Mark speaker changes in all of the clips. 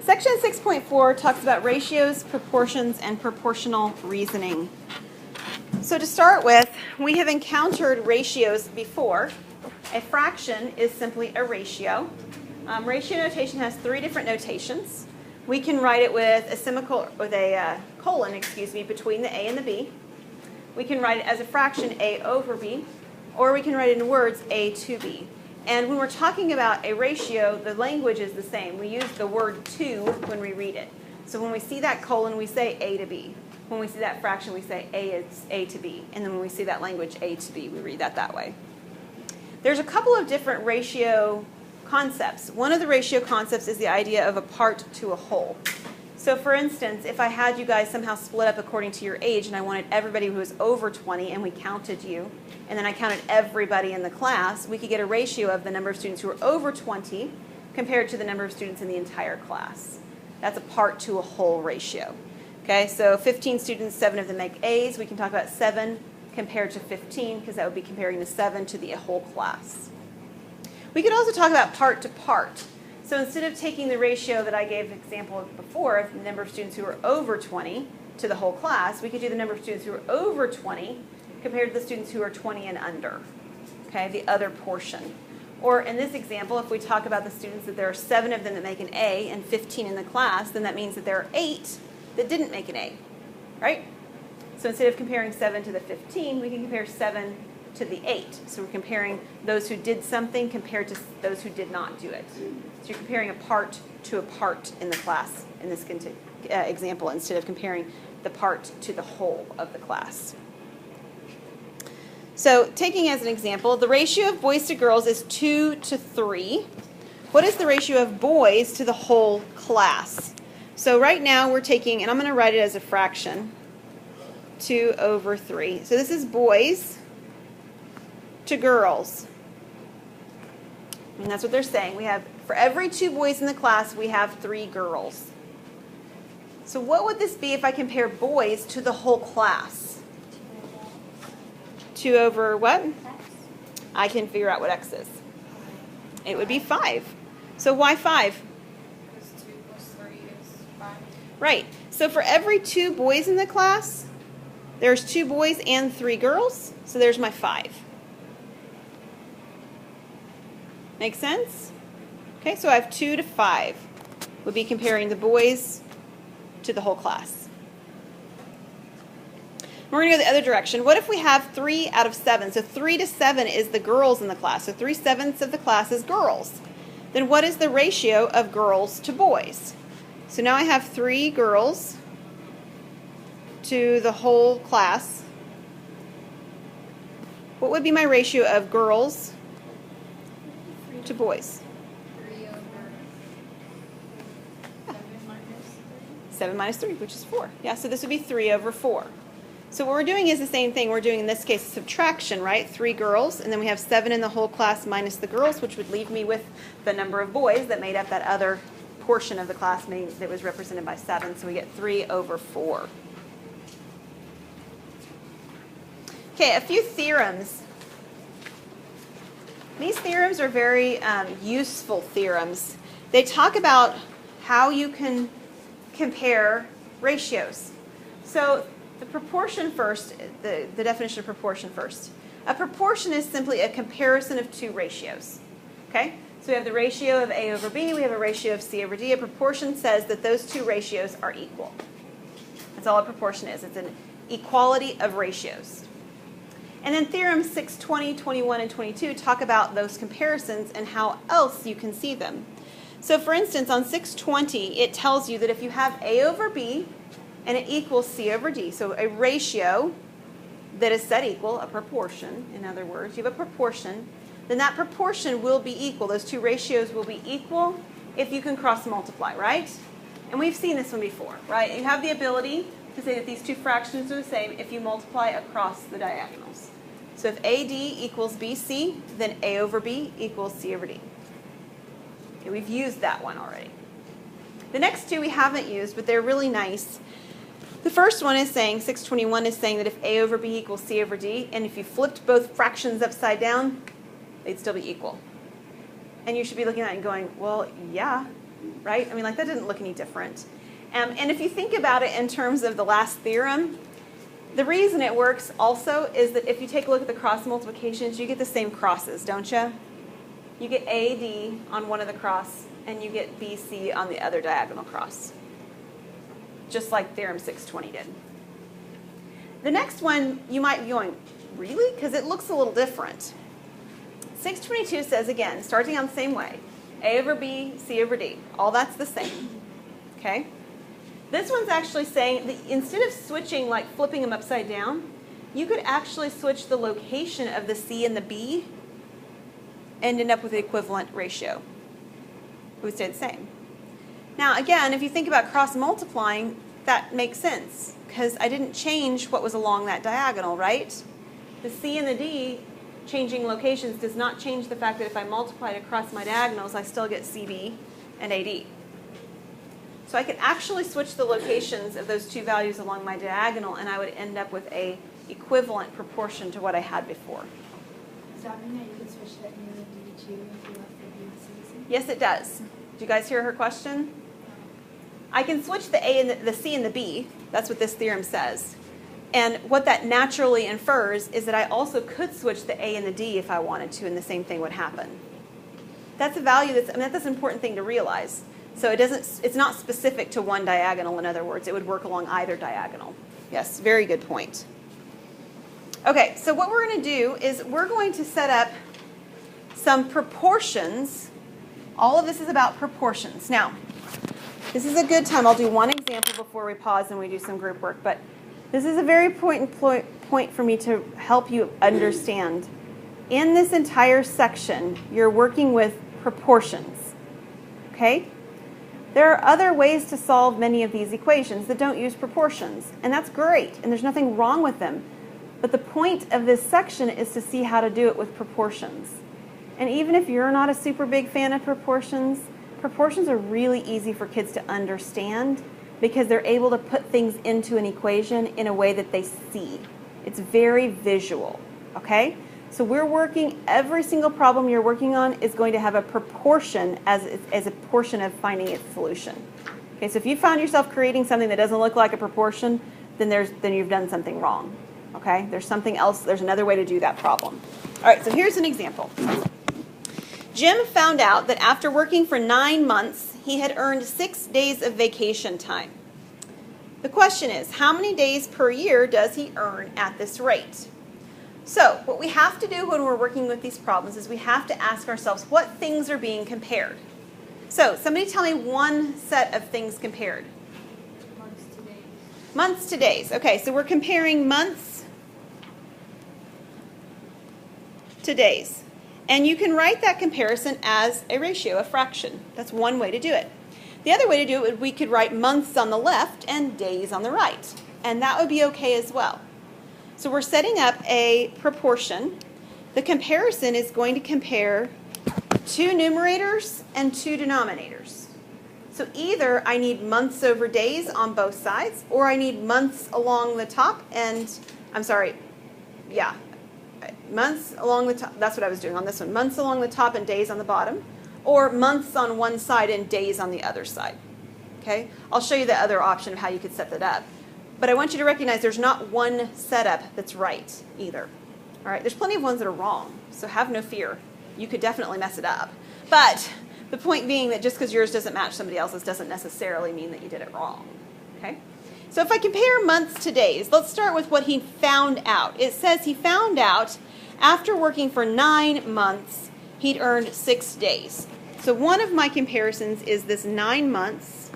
Speaker 1: Section 6.4 talks about ratios, proportions, and proportional reasoning. So to start with, we have encountered ratios before. A fraction is simply a ratio. Ratio notation has three different notations. We can write it with a colon, between the a and the b. We can write it as a fraction a over b, or we can write it in words a to b. And when we're talking about a ratio, the language is the same. We use the word to when we read it. So when we see that colon, we say a to b. When we see that fraction, we say a is a to b. And then when we see that language a to b, we read that way. There's a couple of different ratio concepts. One of the ratio concepts is the idea of a part to a whole. So for instance, if I had you guys somehow split up according to your age and I wanted everybody who was over 20 and we counted you, and then I counted everybody in the class, we could get a ratio of the number of students who are over 20 compared to the number of students in the entire class. That's a part to a whole ratio. Okay, so 15 students, 7 of them make A's. We can talk about 7 compared to 15 because that would be comparing the 7 to the whole class. We could also talk about part to part. So instead of taking the ratio that I gave an example of before of the number of students who are over 20 to the whole class, we could do the number of students who are over 20 compared to the students who are 20 and under, okay, the other portion. Or in this example, if we talk about the students that there are 7 of them that make an A and 15 in the class, then that means that there are 8 that didn't make an A, right? So instead of comparing 7 to the 15, we can compare 7 to the 8. So we're comparing those who did something compared to those who did not do it. So you're comparing a part to a part in the class in this example instead of comparing the part to the whole of the class. So taking as an example, the ratio of boys to girls is 2 to 3. What is the ratio of boys to the whole class? So right now we're taking, and I'm going to write it as a fraction, 2 over 3. So this is boys to girls. And that's what they're saying. We have, for every 2 boys in the class, we have 3 girls. So what would this be if I compare boys to the whole class? 2 over what? X. I can figure out what x is. It would be 5. So why 5?
Speaker 2: Because 2 plus 3 is 5.
Speaker 1: Right. So for every 2 boys in the class, there's 2 boys and 3 girls. So there's my 5. Make sense? Okay, so I have 2 to 5. Would be comparing the boys to the whole class. We're going to go the other direction. What if we have 3 out of 7? So 3 to 7 is the girls in the class. So 3/7 of the class is girls. Then what is the ratio of girls to boys? So now I have 3 girls to the whole class. What would be my ratio of girls to boys?
Speaker 2: 3 over 7 minus 3.
Speaker 1: 7 minus 3, which is 4. Yeah, so this would be 3 over 4. So what we're doing is the same thing. We're doing, in this case, subtraction, right? 3 girls, and then we have 7 in the whole class minus the girls, which would leave me with the number of boys that made up that other portion of the class that was represented by 7. So we get 3 over 4. Okay, a few theorems. These theorems are very useful theorems. They talk about how you can compare ratios. So the proportion first, the definition of proportion first. A proportion is simply a comparison of 2 ratios. Okay? So we have the ratio of A over B, we have a ratio of C over D. A proportion says that those 2 ratios are equal. That's all a proportion is. It's an equality of ratios. And then theorems 6, 20, 21, and 22 talk about those comparisons and how else you can see them. So for instance, on 620, it tells you that if you have A over B and it equals C over D, so a ratio that is set equal, a proportion, in other words, you have a proportion, then that proportion will be equal. Those 2 ratios will be equal if you can cross multiply, right? And we've seen this one before, right? You have the ability to say that these 2 fractions are the same if you multiply across the diagonals. So if AD equals BC, then A over B equals C over D. Okay, we've used that one already. The next 2 we haven't used, but they're really nice. The first one is saying, 621 is saying that if A over B equals C over D, and if you flipped both fractions upside down, they'd still be equal. And you should be looking at it and going, well, yeah, right? I mean, like that didn't look any different. And if you think about it in terms of the last theorem, the reason it works also is that if you take a look at the cross multiplications, you get the same crosses, don't you? You get AD on one of the cross, and you get BC on the other diagonal cross, just like Theorem 620 did. The next one, you might be going, really? Because it looks a little different. 622 says, again, starting on the same way, A over B, C over D. All that's the same, okay? This one's actually saying that instead of switching, like flipping them upside down, you could actually switch the location of the C and the B and end up with the equivalent ratio. It would stay the same. Now, again, if you think about cross-multiplying, that makes sense because I didn't change what was along that diagonal, right? The C and the D changing locations does not change the fact that if I multiply it across my diagonals, I still get CB and AD. So I could actually switch the locations of those two values along my diagonal, and I would end up with a equivalent proportion to what I had before.
Speaker 2: Does that mean that you could switch that A and D too if you left the B and C?
Speaker 1: Yes, it does. Do you guys hear her question? I can switch the A and the C and the B. That's what this theorem says. And what that naturally infers is that I also could switch the A and the D if I wanted to, and the same thing would happen. That's a value that's an important thing to realize. So it's not specific to one diagonal, in other words. It would work along either diagonal. Yes, very good point. Okay, so what we're going to do is we're going to set up some proportions. All of this is about proportions. Now, this is a good time. I'll do one example before we pause and we do some group work. But this is a very important point for me to help you understand. In this entire section, you're working with proportions. Okay? There are other ways to solve many of these equations that don't use proportions, and that's great, and there's nothing wrong with them. But the point of this section is to see how to do it with proportions. And even if you're not a super big fan of proportions, proportions are really easy for kids to understand because they're able to put things into an equation in a way that they see. It's very visual, okay? So we're working, every single problem you're working on is going to have a proportion as a portion of finding its solution. Okay, so if you found yourself creating something that doesn't look like a proportion, then you've done something wrong. Okay, there's something else, there's another way to do that problem. All right, so here's an example. Jim found out that after working for 9 months, he had earned 6 days of vacation time. The question is, how many days per year does he earn at this rate? So what we have to do when we're working with these problems is we have to ask ourselves what things are being compared. So somebody tell me one set of things compared.
Speaker 2: Months to days.
Speaker 1: Months to days. Okay, so we're comparing months to days. And you can write that comparison as a ratio, a fraction. That's one way to do it. The other way to do it, we could write months on the left and days on the right. And that would be okay as well. So we're setting up a proportion. The comparison is going to compare 2 numerators and 2 denominators. So either I need months over days on both sides, or I need months along the top and, months along the top. That's what I was doing on this one. Months along the top and days on the bottom, or months on one side and days on the other side. Okay? I'll show you the other option of how you could set that up. But I want you to recognize there's not one setup that's right either. All right? There's plenty of ones that are wrong, so have no fear. You could definitely mess it up. But the point being that just because yours doesn't match somebody else's doesn't necessarily mean that you did it wrong. Okay? So if I compare months to days, let's start with what he found out. It says he found out after working for 9 months, he'd earned 6 days. So one of my comparisons is this 9 months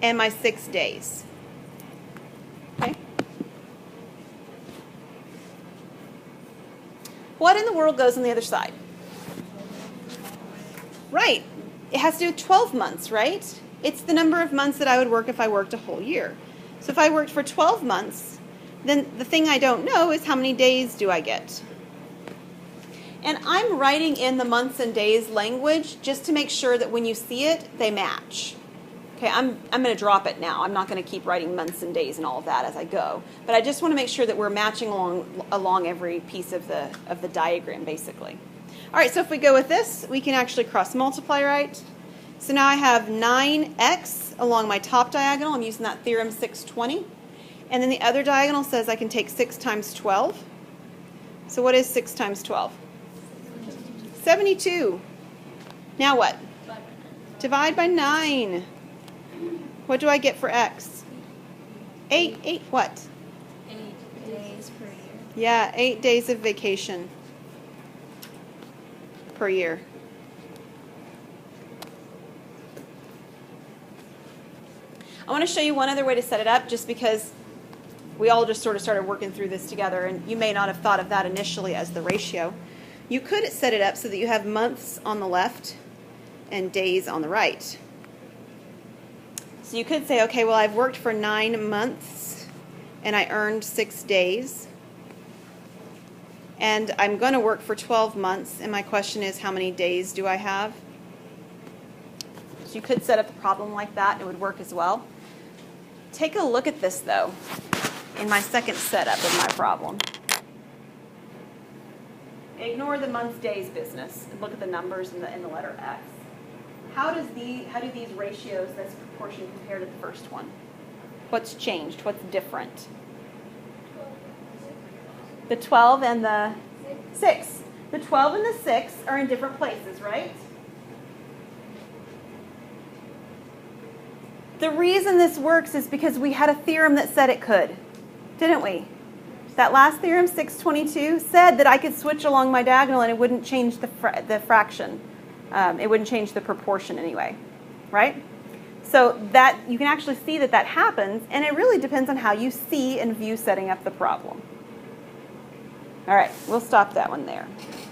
Speaker 1: and my 6 days. Okay? What in the world goes on the other side? Right. It has to do with 12 months, right? It's the number of months that I would work if I worked a whole year. So if I worked for 12 months, then the thing I don't know is how many days do I get? And I'm writing in the months and days language just to make sure that when you see it, they match. Okay, I'm going to drop it now. I'm not going to keep writing months and days and all of that as I go. But I just want to make sure that we're matching along every piece of the diagram, basically. All right, so if we go with this, we can actually cross multiply, right? So now I have 9x along my top diagonal. I'm using that theorem 620. And then the other diagonal says I can take 6 times 12. So what is 6 times 12? 72. Now what? Divide by 9. What do I get for x? 8. 8 what?
Speaker 2: 8 days per year.
Speaker 1: Yeah, 8 days of vacation per year. I want to show you one other way to set it up, just because we all just sort of started working through this together, and you may not have thought of that initially as the ratio. You could set it up so that you have months on the left and days on the right. So you could say, okay, well, I've worked for 9 months and I earned 6 days. And I'm going to work for 12 months, and my question is, how many days do I have? So you could set up a problem like that, and it would work as well. Take a look at this, though, in my second setup of my problem. Ignore the months, days business, and look at the numbers in the letter X. How do these ratios, this proportion, compare to the first one? What's changed? What's different? The 12 and the 6. The 12 and the 6 are in different places, right? The reason this works is because we had a theorem that said it could, didn't we? That last theorem, 622, said that I could switch along my diagonal and it wouldn't change the fraction. It wouldn't change the proportion anyway, right? So that you can actually see that that happens, and it really depends on how you see and view setting up the problem. All right, we'll stop that one there.